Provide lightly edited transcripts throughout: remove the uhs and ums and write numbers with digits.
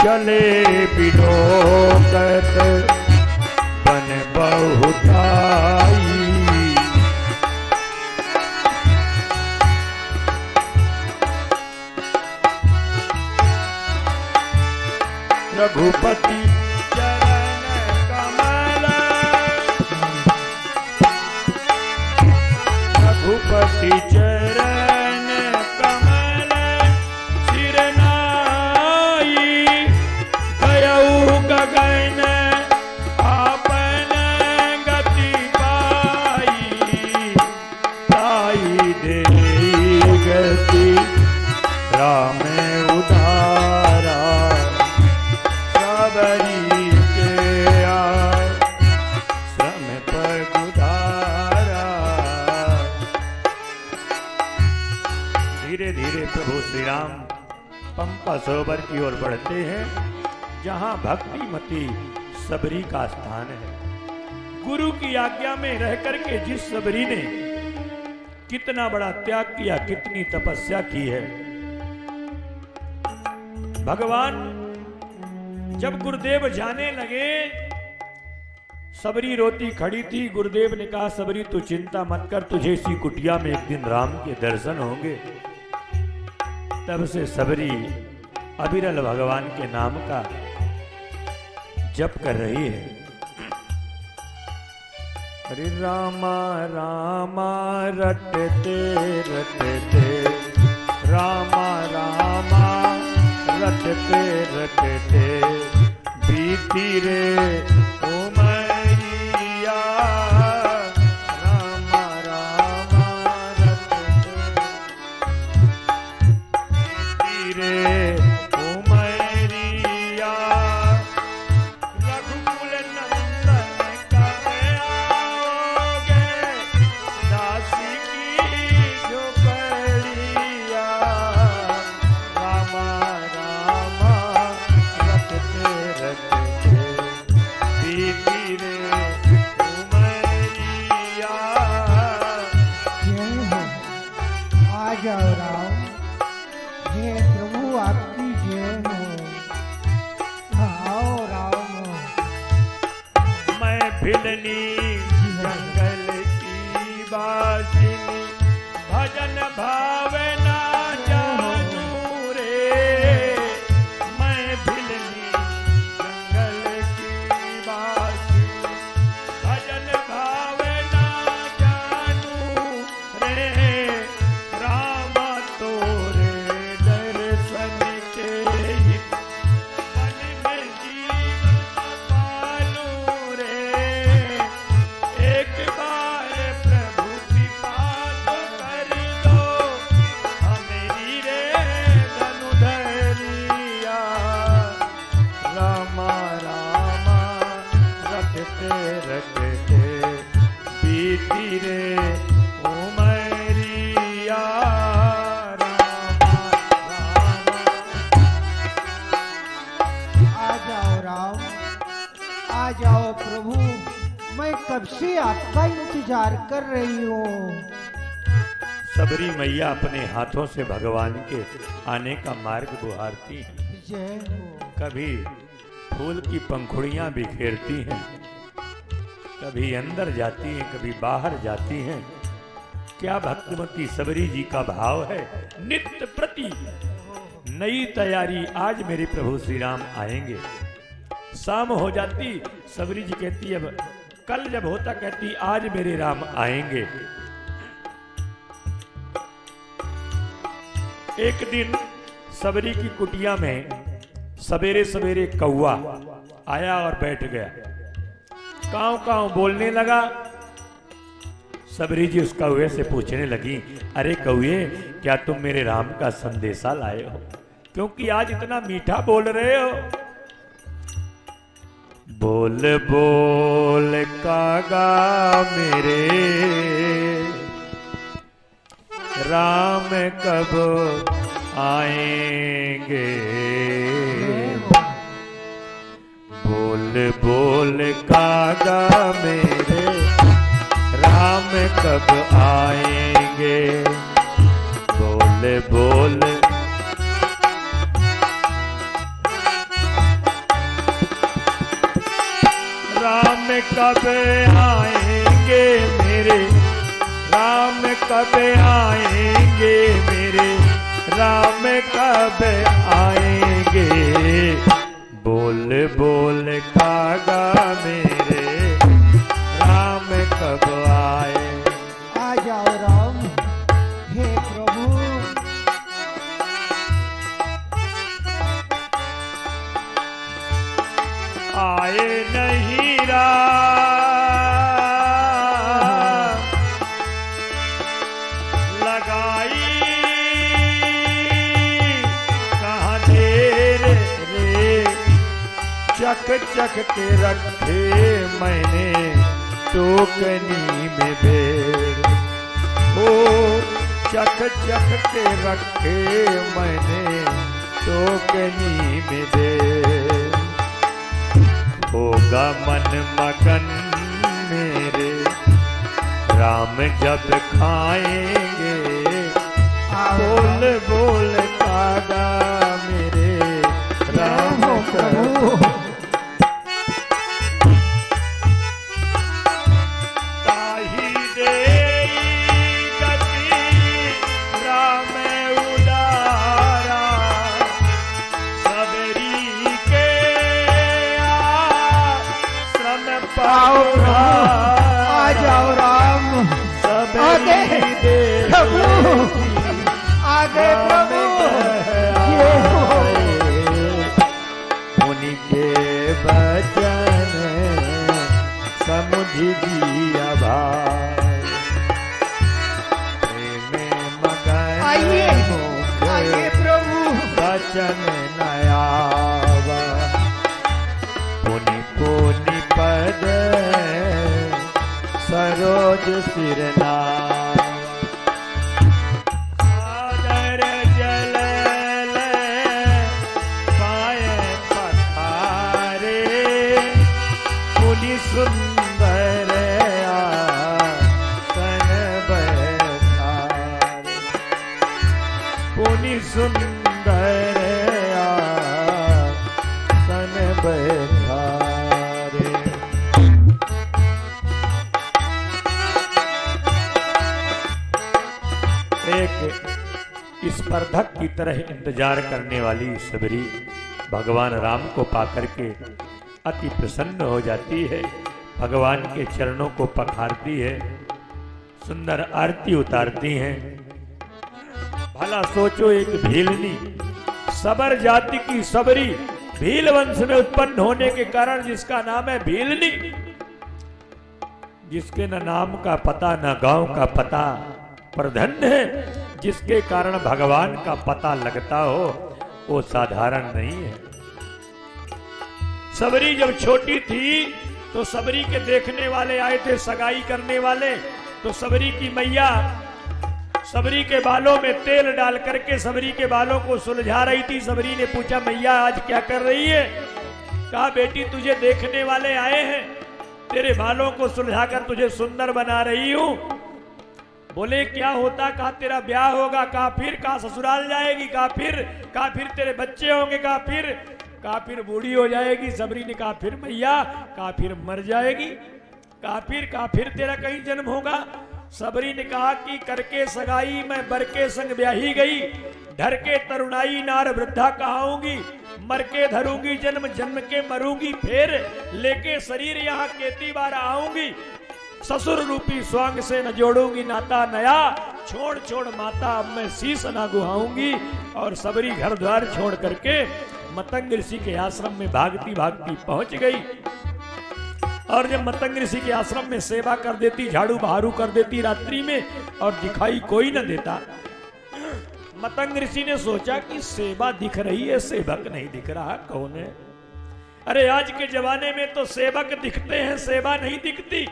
चले बिलोकत बन बहुताई। रघुपति चरण कमल, रघुपति चरण कमल सिर नाई, गयऊ गगन आपन गति पाई। ताई दे गति राम उधारा, सबरी के आए श्रम पर गुधारा। धीरे धीरे प्रभु श्री राम पंपा सरोवर की ओर बढ़ते हैं, जहां भक्तिमती सबरी का स्थान है। गुरु की आज्ञा में रह करके जिस सबरी ने कितना बड़ा त्याग किया, कितनी तपस्या की है। भगवान जब गुरुदेव जाने लगे, सबरी रोती खड़ी थी। गुरुदेव ने कहा, सबरी तू चिंता मत कर, तुझे इसी कुटिया में एक दिन राम के दर्शन होंगे। तब से सबरी अविरल भगवान के नाम का जप कर रही है। हरे रामा रामा रटते रटते, रामा रामा रटते रटते, बीती रे उमरिया। रामा रामा रटते बीती रे उमरिया। रघुकुल नंदन कब आओगे, दासी की झोपड़िया। रामा रामा रटते रटते, बीती रे उमरिया। जय हो, आ जाओ राम। हे प्रभु आपकी जय हो। आओ राम। मैं भिलनी जंगल की बासिनी, भजन भावना जानू रे। मैं भिलनी जंगल की बासिनी, भजन भावना जानू रे। राम तोरे दर्शन के ही मन में जीवन पालू रे। एक बार प्रभु कृपा तो कर दो, हमेरी रे धनुधरिया। रामा रामा रटते रटते, बीती रे उमरिया। रामा रामा। आ जाओ राम, आ जाओ प्रभु। मैं कब से आपका इंतजार कर रही हूँ। सबरी मैया अपने हाथों से भगवान के आने का मार्ग बुहारती हैं। जय हो। कभी फूल की पंखुड़ियां बिखेरती हैं, कभी अंदर जाती हैं, कभी बाहर जाती हैं। क्या भक्तिमती सबरी जी का भाव है। नित्य प्रति नई तैयारी, आज मेरे प्रभु श्री राम आएंगे। शाम हो जाती, सबरी जी कहती, अब कल जब होता कहती, आज मेरे राम आएंगे। एक दिन सबरी की कुटिया में सवेरे सवेरे कौआ आया और बैठ गया। काव काव बोलने लगा। सबरी जी उस कौए से पूछने लगी, अरे कौए, क्या तुम मेरे राम का संदेशा लाए हो? क्योंकि आज इतना मीठा बोल रहे हो। बोल बोल कागा मेरे, राम कब आएंगे? बोल बोल कागा मेरे, राम कब आएंगे? बोल बोल कब आएंगे मेरे राम, कब आएंगे मेरे राम, कब आएंगे। बोल बोल कागा मेरे राम कब आए। आ जाओ राम, हे प्रभु। आए नहीं राम, लगाई कहाँ देर रे, चक चक के रखे मैंने टोकनी में बेर। ओ चक चक के रखे मैंने टोकनी में बेर। होगा मन मगन मेरे राम जब खाएंगे। बोल बोल कागा मेरे राम कब। ताही देई गति राम उदारा, सबरी के आओ आ जाओ राम, आगे प्रभु, आगे प्रभु। ये हो उनके बचन समझ दिया भाई, प्रेम मगन आइए आइए प्रभु। बचन नयावा पुनि पुनि पद सरोज सिरना। सागर जल पाए पखारे, पुनि सुंदर आसन बैठारे, पुनि सुंदर आसन बैठारे। एक स्पर्धक की तरह इंतजार करने वाली सबरी भगवान राम को पाकर के अति प्रसन्न हो जाती है, भगवान के चरणों को पखारती है, सुंदर आरती उतारती हैं। भला सोचो, एक भीलनी सबर जाति की सबरी, भील वंश में उत्पन्न होने के कारण जिसका नाम है भीलनी, जिसके न नाम का पता न गांव का पता, पर धन्य है जिसके कारण भगवान का पता लगता हो, वो साधारण नहीं है। सबरी जब छोटी थी तो सबरी के देखने वाले आए थे, सगाई करने वाले, तो सबरी की मैया सबरी के बालों में तेल डाल करके सबरी के बालों को सुलझा रही थी। सबरी ने पूछा, मैया आज क्या कर रही है? कहा, बेटी तुझे देखने वाले आए हैं, तेरे बालों को सुलझाकर तुझे सुंदर बना रही हूं। बोले क्या होता? कहा तेरा ब्याह होगा। कहा फिर? कहा ससुराल जाएगी। कहा फिर तेरे बच्चे होंगे। कहा फिर बूढ़ी हो जाएगी। सबरी ने कहा फिर मैया? कहा फिर मर जाएगी। कहा फिर तेरा कहीं जन्म होगा। सबरी ने कहा कि करके सगाई मैं बर के संग ब्याही गई, ढर के तरुणाई नार वृद्धा कहाऊंगी, मर के धरूंगी जन्म, जन्म के मरूंगी, फिर लेके शरीर यहाँ केती बार आऊंगी, ससुर रूपी स्वांग से न जोड़ूंगी नाता नया, छोड़ छोड़ माता अब मैं शीश न गुहाऊंगी। और सबरी घर द्वार छोड़ करके मतंग ऋषि के आश्रम में भागती भागती पहुंच गई। और जब मतंग ऋषि के आश्रम में सेवा कर देती, झाड़ू बहारू कर देती रात्रि में, और दिखाई कोई न देता, मतंग ऋषि ने सोचा कि सेवा दिख रही है, सेवक नहीं दिख रहा, कौन है? अरे आज के जमाने में तो सेवक दिखते हैं, सेवा नहीं दिखती।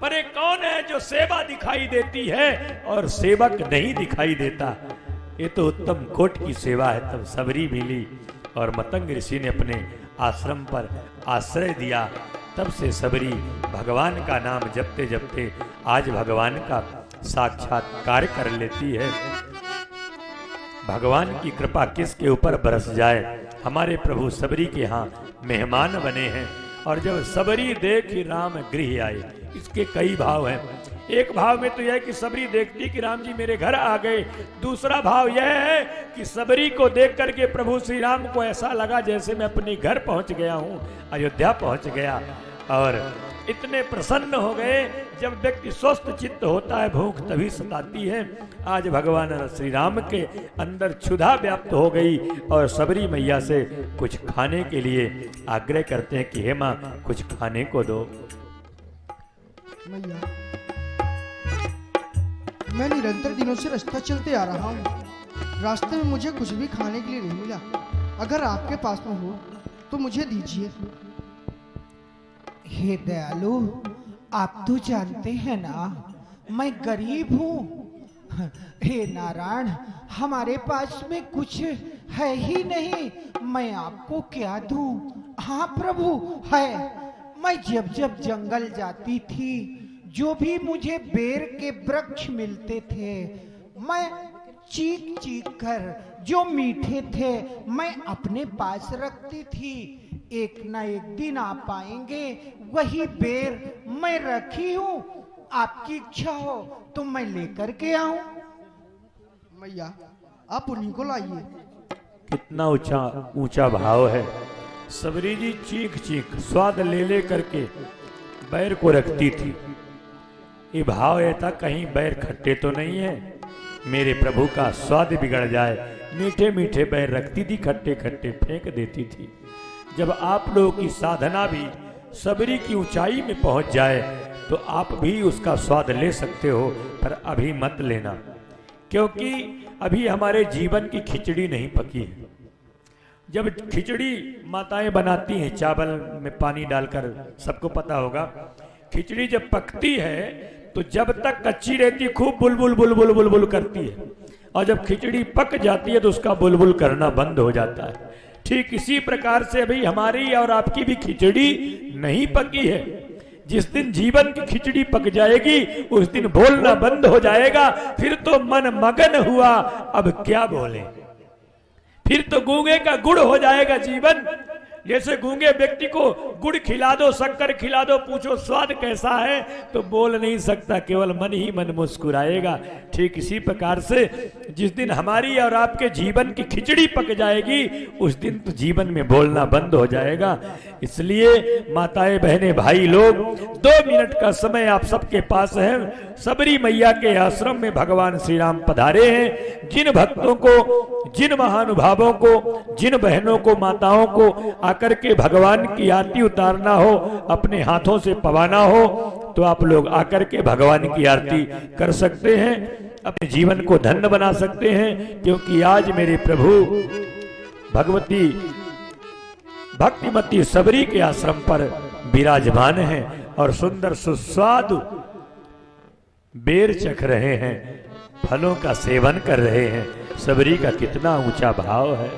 पर एक कौन है जो सेवा दिखाई देती है और सेवक नहीं दिखाई देता? ये तो उत्तम कोट की सेवा है। तब सबरी मिली और मतंग ऋषि ने अपने आश्रम पर आश्रय दिया। तब से सबरी भगवान का नाम जपते जपते आज भगवान का साक्षात्कार कर लेती है। भगवान की कृपा किसके ऊपर बरस जाए। हमारे प्रभु सबरी के यहाँ मेहमान बने हैं और जब सबरी देखी राम गृह आए, इसके कई भाव हैं। एक भाव में तो यह है कि सबरी देखती कि राम जी मेरे घर आ गए। दूसरा भाव यह है कि सबरी को देख करके प्रभु श्री राम को ऐसा लगा जैसे मैं अपने घर पहुंच गया हूं, अयोध्या पहुंच गया। और इतने प्रसन्न हो गए। जब व्यक्ति स्वस्थ चित्त होता है, भूख तभी सताती है। आज भगवान श्री राम के अंदर क्षुधा व्याप्त हो गई और सबरी मैया से कुछ खाने के लिए आग्रह करते हैं कि हे मां कुछ खाने को दो। मैया, मैं निरंतर दिनों से रास्ता चलते आ रहा हूँ, रास्ते में मुझे कुछ भी खाने के लिए नहीं मिला। अगर आपके पास में हो तो मुझे दीजिए। हे दयालु, आप तो जानते हैं ना मैं गरीब हूँ। हे नारायण, हमारे पास में कुछ है ही नहीं, मैं आपको क्या दूं? हाँ प्रभु है। मैं जब जब जंगल जाती थी, जो भी मुझे बेर के वृक्ष मिलते थे, मैं चीख चीख कर जो मीठे थे मैं अपने पास रखती थी। एक ना एक दिन आप आएंगे, वही बेर मैं रखी हूँ। आपकी इच्छा हो तो मैं लेकर के आऊं। मैया, आप उन्हीं को लाइए। कितना ऊंचा भाव है। सबरी जी चीख चीख स्वाद ले ले करके बैर को रखती थी। ये भाव ये था कहीं बैर खट्टे तो नहीं है, मेरे प्रभु का स्वाद बिगड़ जाए। मीठे मीठे बैर रखती थी, खट्टे खट्टे फेंक देती थी। जब आप लोगों की साधना भी सबरी की ऊंचाई में पहुंच जाए तो आप भी उसका स्वाद ले सकते हो, पर अभी मत लेना, क्योंकि अभी हमारे जीवन की खिचड़ी नहीं पकी है। जब खिचड़ी माताएं बनाती हैं चावल में पानी डालकर, सबको पता होगा, खिचड़ी जब पकती है तो जब तक कच्ची रहती खूब बुलबुल बुलबुल बुलबुल करती है, और जब खिचड़ी पक जाती है तो उसका बुलबुल करना बंद हो जाता है। ठीक इसी प्रकार से अभी हमारी और आपकी भी खिचड़ी नहीं पकी है। जिस दिन जीवन की खिचड़ी पक जाएगी उस दिन बोलना बंद हो जाएगा। फिर तो मन मगन हुआ, अब क्या बोले। फिर तो गूंगे का गुड़ हो जाएगा जीवन। जैसे गूंगे व्यक्ति को गुड़ खिला दो, शक्कर खिला दो, पूछो स्वाद कैसा है, तो बोल नहीं सकता, केवल मन ही मन मुस्कुराएगा। ठीक इसी प्रकार से जिस दिन हमारी और आपके जीवन की खिचड़ी पक जाएगी उस दिन तो जीवन में बोलना बंद हो जाएगा। इसलिए माताएं बहनें भाई लोग, 2 मिनट का समय आप सबके पास है। सबरी मैया के आश्रम में भगवान श्री राम पधारे हैं। जिन भक्तों को, जिन महानुभावों को, जिन बहनों को, माताओं को आकर के भगवान की आरती उतारना हो, अपने हाथों से पवाना हो, तो आप लोग आकर के भगवान की आरती कर सकते हैं, अपने जीवन को धन्य बना सकते हैं। क्योंकि आज मेरे प्रभु भगवती भक्तिमती सबरी के आश्रम पर विराजमान हैं और सुंदर सुस्वादु बेर चख रहे हैं, फलों का सेवन कर रहे हैं। सबरी का कितना ऊंचा भाव है।